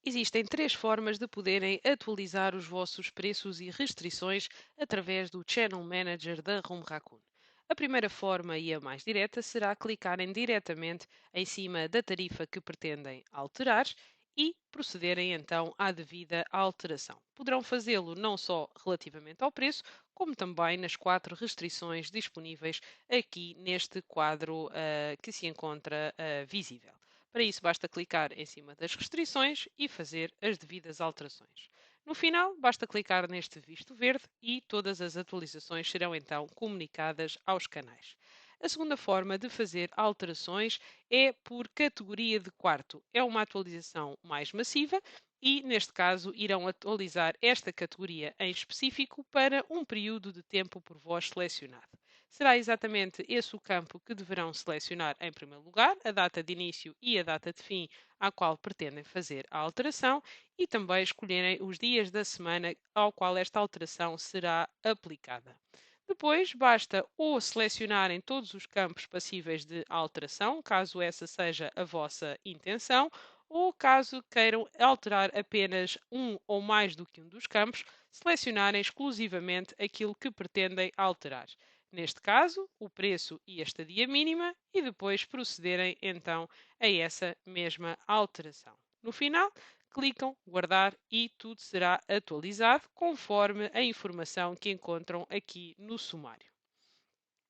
Existem três formas de poderem atualizar os vossos preços e restrições através do Channel Manager da Home Raccoon. A primeira forma e a mais direta será clicarem diretamente em cima da tarifa que pretendem alterar e procederem então à devida alteração. Poderão fazê-lo não só relativamente ao preço, como também nas quatro restrições disponíveis aqui neste quadro que se encontra visível. Para isso, basta clicar em cima das restrições e fazer as devidas alterações. No final, basta clicar neste visto verde e todas as atualizações serão então comunicadas aos canais. A segunda forma de fazer alterações é por categoria de quarto. É uma atualização mais massiva e, neste caso, irão atualizar esta categoria em específico para um período de tempo por vós selecionado. Será exatamente esse o campo que deverão selecionar em primeiro lugar, a data de início e a data de fim à qual pretendem fazer a alteração e também escolherem os dias da semana ao qual esta alteração será aplicada. Depois, basta ou selecionarem todos os campos passíveis de alteração, caso essa seja a vossa intenção, ou caso queiram alterar apenas um ou mais do que um dos campos, selecionarem exclusivamente aquilo que pretendem alterar. Neste caso, o preço e a estadia mínima, e depois procederem então a essa mesma alteração. No final, clicam guardar e tudo será atualizado conforme a informação que encontram aqui no sumário.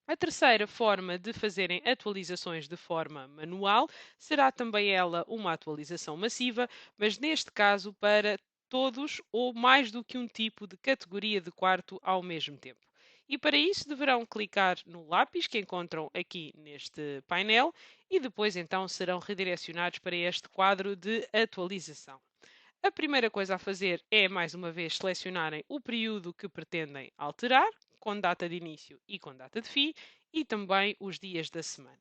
A terceira forma de fazerem atualizações de forma manual será também ela uma atualização massiva, mas neste caso para todos ou mais do que um tipo de categoria de quarto ao mesmo tempo. E para isso deverão clicar no lápis que encontram aqui neste painel e depois então serão redirecionados para este quadro de atualização. A primeira coisa a fazer é, mais uma vez, selecionarem o período que pretendem alterar, com data de início e com data de fim, e também os dias da semana.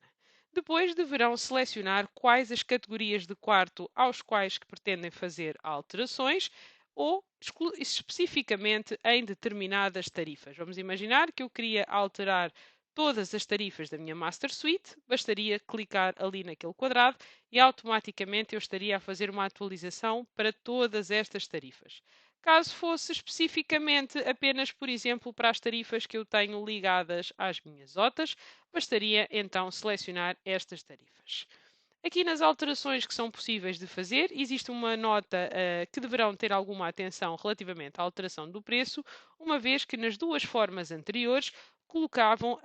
Depois deverão selecionar quais as categorias de quarto aos quais que pretendem fazer alterações ou especificamente em determinadas tarifas. Vamos imaginar que eu queria alterar todas as tarifas da minha Master Suite, bastaria clicar ali naquele quadrado e automaticamente eu estaria a fazer uma atualização para todas estas tarifas. Caso fosse especificamente apenas, por exemplo, para as tarifas que eu tenho ligadas às minhas OTAs, bastaria então selecionar estas tarifas. Aqui nas alterações que são possíveis de fazer, existe uma nota que deverão ter alguma atenção relativamente à alteração do preço, uma vez que nas duas formas anteriores colocavam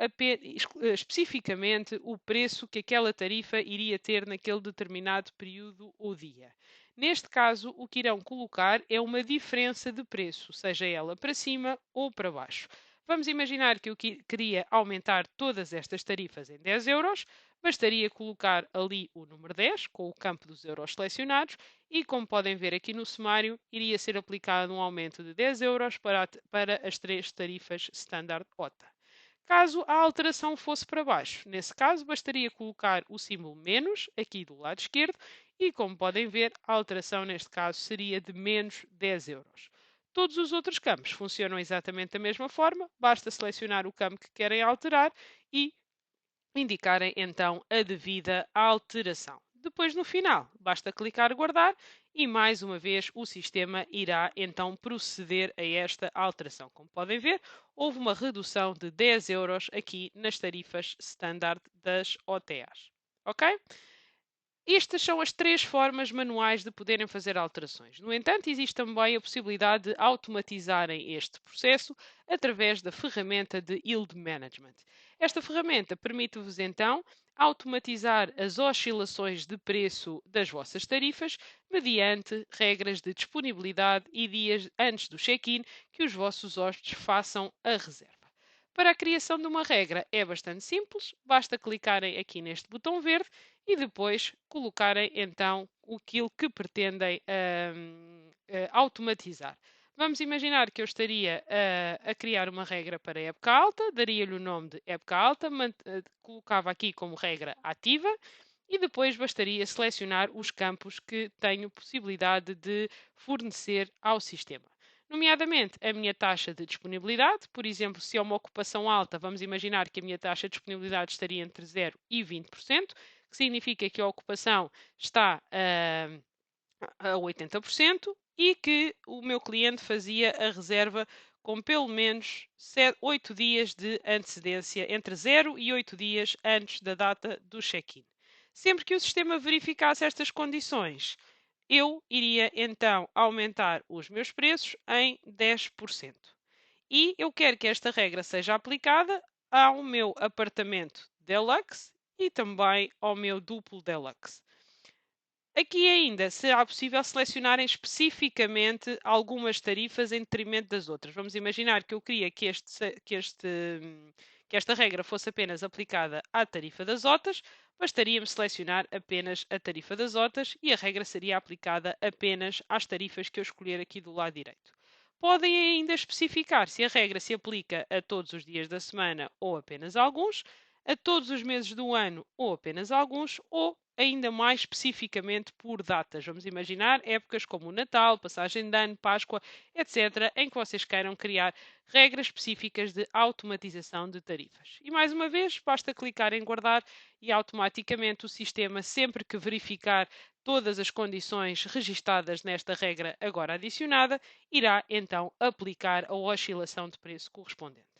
especificamente o preço que aquela tarifa iria ter naquele determinado período ou dia. Neste caso, o que irão colocar é uma diferença de preço, seja ela para cima ou para baixo. Vamos imaginar que eu queria aumentar todas estas tarifas em 10 euros, bastaria colocar ali o número 10, com o campo dos euros selecionados, e como podem ver aqui no sumário, iria ser aplicado um aumento de 10 euros para as três tarifas Standard OTA. Caso a alteração fosse para baixo, nesse caso bastaria colocar o símbolo menos aqui do lado esquerdo e, como podem ver, a alteração neste caso seria de menos 10 euros. Todos os outros campos funcionam exatamente da mesma forma, basta selecionar o campo que querem alterar e indicarem então a devida alteração. Depois, no final, basta clicar guardar e mais uma vez o sistema irá então proceder a esta alteração. Como podem ver, houve uma redução de 10 euros aqui nas tarifas standard das OTAs. Ok? Estas são as três formas manuais de poderem fazer alterações. No entanto, existe também a possibilidade de automatizarem este processo através da ferramenta de Yield Management. Esta ferramenta permite-vos então automatizar as oscilações de preço das vossas tarifas mediante regras de disponibilidade e dias antes do check-in que os vossos hóspedes façam a reserva. Para a criação de uma regra é bastante simples, basta clicarem aqui neste botão verde e depois colocarem então aquilo que pretendem automatizar. Vamos imaginar que eu estaria a criar uma regra para a época alta, daria-lhe o nome de época alta, colocava aqui como regra ativa e depois bastaria selecionar os campos que tenho possibilidade de fornecer ao sistema. Nomeadamente a minha taxa de disponibilidade, por exemplo, se é uma ocupação alta, vamos imaginar que a minha taxa de disponibilidade estaria entre 0 e 20%, que significa que a ocupação está a 80% e que o meu cliente fazia a reserva com pelo menos 8 dias de antecedência, entre 0 e 8 dias antes da data do check-in. Sempre que o sistema verificasse estas condições, eu iria então aumentar os meus preços em 10%. E eu quero que esta regra seja aplicada ao meu apartamento deluxe e também ao meu duplo deluxe. Aqui ainda será possível selecionarem especificamente algumas tarifas em detrimento das outras. Vamos imaginar que eu queria que esta regra fosse apenas aplicada à tarifa das OTAs, bastaria-me selecionar apenas a tarifa das OTAs e a regra seria aplicada apenas às tarifas que eu escolher aqui do lado direito. Podem ainda especificar se a regra se aplica a todos os dias da semana ou apenas a alguns, a todos os meses do ano ou apenas alguns, ou ainda mais especificamente por datas. Vamos imaginar épocas como o Natal, passagem de ano, Páscoa, etc., em que vocês queiram criar regras específicas de automatização de tarifas. E mais uma vez, basta clicar em guardar e automaticamente o sistema, sempre que verificar todas as condições registadas nesta regra agora adicionada, irá então aplicar a oscilação de preço correspondente.